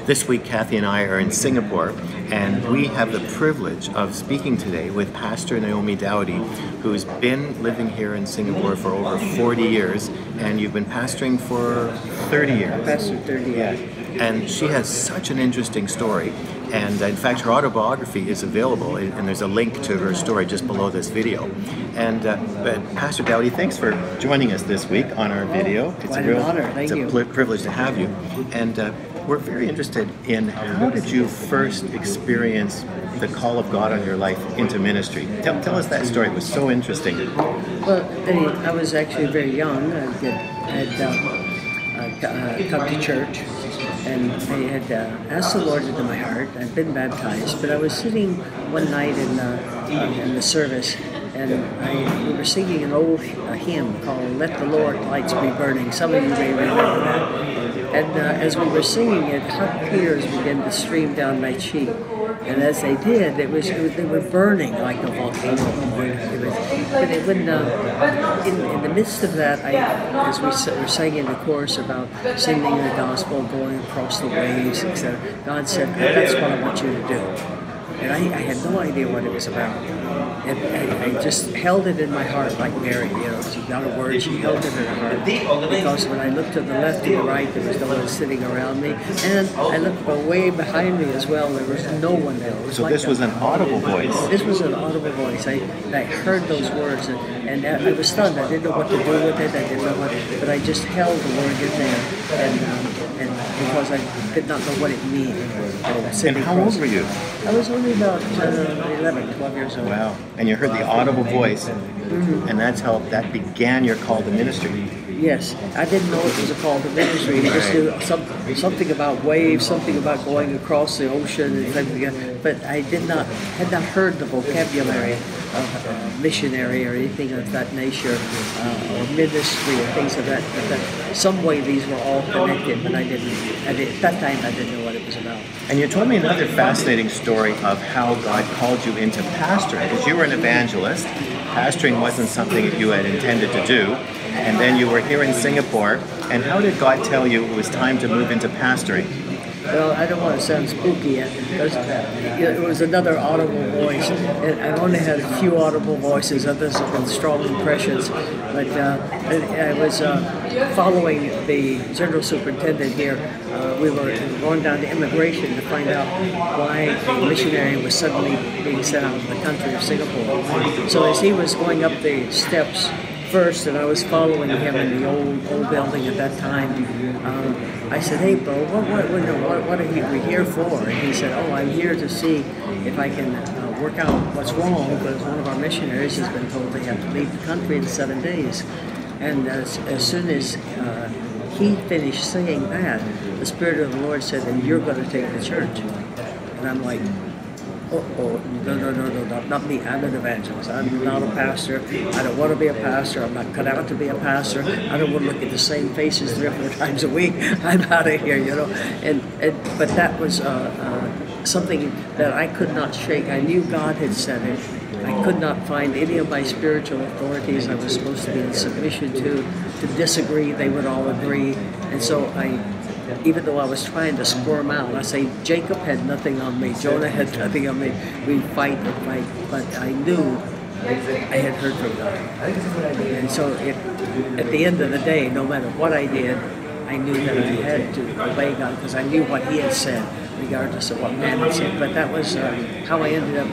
This week, Kathy and I are in Singapore, and we have the privilege of speaking today with Pastor Naomi Dowdy, who's been living here in Singapore for over 40 years, and you've been pastoring for 30 years. I pastored 30 years. And she has such an interesting story. And in fact, her autobiography is available, and there's a link to her story just below this video. And but Pastor Dowdy, thanks for joining us this week on our video. It's a real honor. Thank you. It's a privilege to have you. And we're very interested in how did you first experience the call of God on your life into ministry? Tell us that story. It was so interesting. Well, I was actually very young. I had come to church, and I had asked the Lord into my heart. I'd been baptized, but I was sitting one night in the service, and we were singing an old hymn called "Let the Lord Lights Be Burning." Some of you may remember that. And as we were singing it, hot tears began to stream down my cheek. And as they did, they were burning like a volcano. But it wouldn't. In the midst of that, as we were singing the chorus about sending the gospel, going across the waves, etc., God said, "That's what I want you to do." And I had no idea what it was about. And I just held it in my heart like Mary, she got a word, she held it in her heart. Because when I looked to the left and the right, there was no one sitting around me. And I looked way behind me as well, there was no one there. So this was an audible voice? This was an audible voice. I heard those words, and I was stunned. I didn't know what to do with it, but I just held the word in there. And because I did not know what it meant. And how old were you? I was only about 11, 12 years old. Wow. And you heard the audible voice, and that began your call to ministry. Yes, I didn't know it was a call to ministry. I just knew something about waves, something about going across the ocean, and but I had not heard the vocabulary of missionary or anything of that nature, or ministry or things of that. But some way these were all connected, but at that time I didn't know what it was about. And you told me another fascinating story of how God called you into pastoring, because you were an evangelist. Pastoring wasn't something that you had intended to do, and then you were here in Singapore. And how did God tell you it was time to move into pastoring? Well, I don't want to sound spooky yet, because it was another audible voice. And I've only had a few audible voices, others have been strong impressions. But I was following the general superintendent here. We were going down to immigration to find out why a missionary was suddenly being sent out of the country of Singapore. So as he was going up the steps first, and I was following him in the old building at that time, I said, "Hey, bro, what are we here for?" And he said, "Oh, I'm here to see if I can work out what's wrong, because one of our missionaries has been told they have to leave the country in 7 days." And as soon as he finished saying that, the Spirit of the Lord said, "And you're going to take the church." And I'm like, no, not me. I'm an evangelist. I'm not a pastor. I don't want to be a pastor. I'm not cut out to be a pastor. I don't want to look at the same faces 3 or 4 times a week. I'm out of here, But that was something that I could not shake. I knew God had said it. I could not find any of my spiritual authorities I was supposed to be in submission to disagree. They would all agree. And so even though I was trying to squirm out, I say Jacob had nothing on me, Jonah had nothing on me. We'd fight, but I knew I had heard from God. And so at the end of the day, no matter what I did, I knew that I had to obey God, because I knew what He had said, regardless of what man had said. But that was how I ended up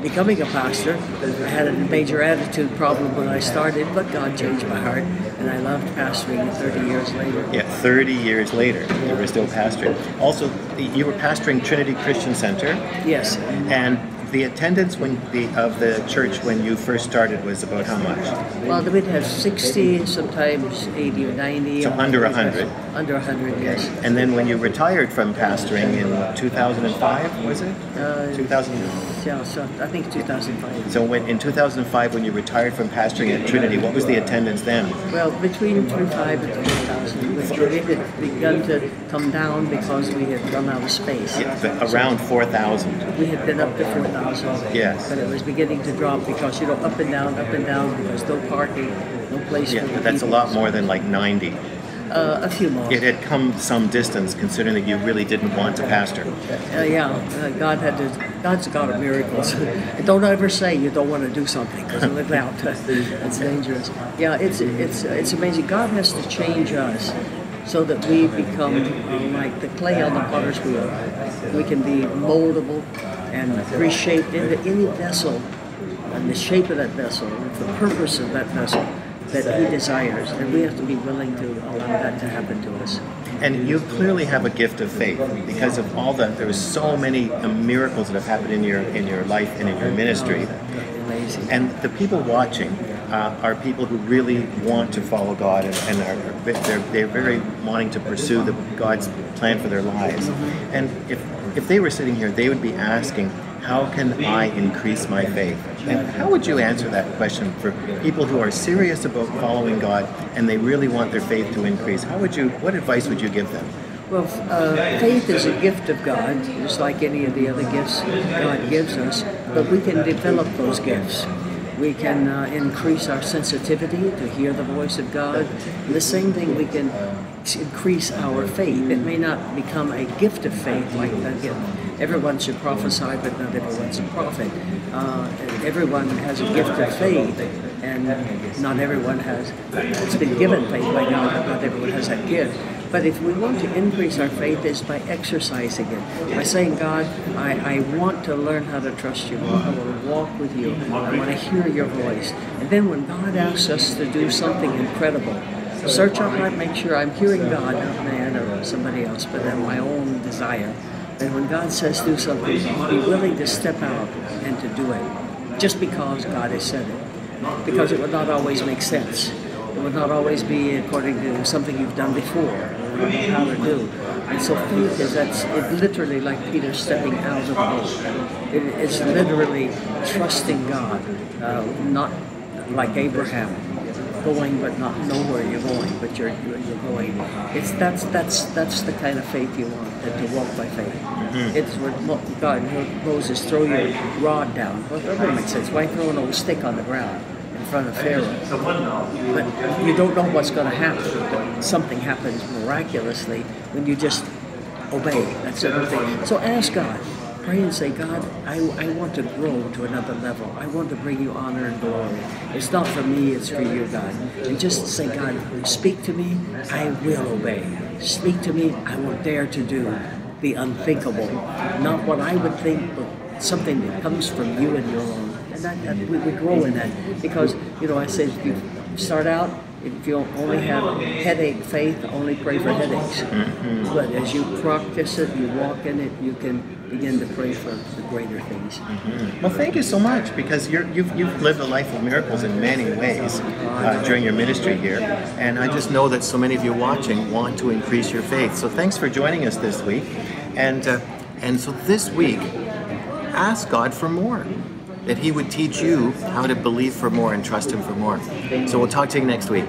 becoming a pastor. I had a major attitude problem when I started, but God changed my heart, and I loved pastoring 30 years later. Yeah, 30 years later, you were still pastoring. Also, you were pastoring Trinity Christian Centre. Yes. And the attendance of the church when you first started was about how much? Well, we'd have 60, sometimes 80 or 90. So under 100? Under 100, yes. And then when you retired from pastoring in 2005, was it? 2000? Yeah, so I think 2005. So in 2005, when you retired from pastoring at Trinity, what was the attendance then? Well, between 25 and 3,000. It had begun to come down because we had run out of space. Yeah, around 4,000. We had been up to 4,000. Yes. But it was beginning to drop because, up and down, because no parking, no place for but that's a lot more than like 90. A few more. It had come some distance, considering that you really didn't want to pastor. God's a God of miracles. Don't ever say you don't want to do something, because look out, it's dangerous. Yeah, it's amazing. God has to change us so that we become like the clay on the potter's wheel. We can be moldable and reshaped into any vessel, and the shape of that vessel, the purpose of that vessel that He desires, and we have to be willing to allow that to happen to us. And you clearly have a gift of faith because of all there was so many miracles that have happened in your life and in your ministry. Amazing. And the people watching are people who really want to follow God and they're very wanting to pursue God's plan for their lives. And if they were sitting here, they would be asking, how can I increase my faith? And how would you answer that question for people who are serious about following God and they really want their faith to increase? What advice would you give them? Well, faith is a gift of God, just like any of the other gifts God gives us, but we can develop those gifts. We can increase our sensitivity to hear the voice of God. And the same thing, we can increase our faith. It may not become a gift of faith like that gift. Everyone should prophesy, but not everyone's a prophet. Everyone has a gift of faith, and not everyone it's been given faith by God, but not everyone has that gift. But if we want to increase our faith, it's by exercising it. By saying, God, I want to learn how to trust you. I want to walk with you. I want to hear your voice. And then when God asks us to do something incredible, search our heart, make sure I'm hearing God, not man or somebody else, but my own desire. And when God says do something, be willing to step out and to do it, just because God has said it. Because it would not always make sense. It would not always be according to something you've done before, or you know how to do. And so faith it's literally like Peter stepping out of the boat. It's literally trusting God, not like Abraham, going but not know where you're going, but you're going. That's the kind of faith you want, to walk by faith. Mm-hmm. It's what God heard Moses, throw your rod down. Well, that doesn't make sense. Why throw an old stick on the ground in front of Pharaoh? But you don't know what's going to happen. But something happens miraculously when you just obey. That's the thing. So ask God. Pray and say, God, I want to grow to another level. I want to bring you honor and glory. It's not for me, it's for you, God. And just say, God, speak to me, I will obey. Speak to me, I will dare to do the unthinkable. Not what I would think, but something that comes from you and your own. And we grow in that. Because, I say, if you start out, if you only have headache faith, only pray for headaches. Mm-hmm. But as you practice it, you walk in it, you can begin to pray for the greater things. Mm-hmm. Well, thank you so much, because you've lived a life of miracles in many ways during your ministry here. And I just know that so many of you watching want to increase your faith. So thanks for joining us this week. And so this week, ask God for more. That He would teach you how to believe for more and trust Him for more. So we'll talk to you next week.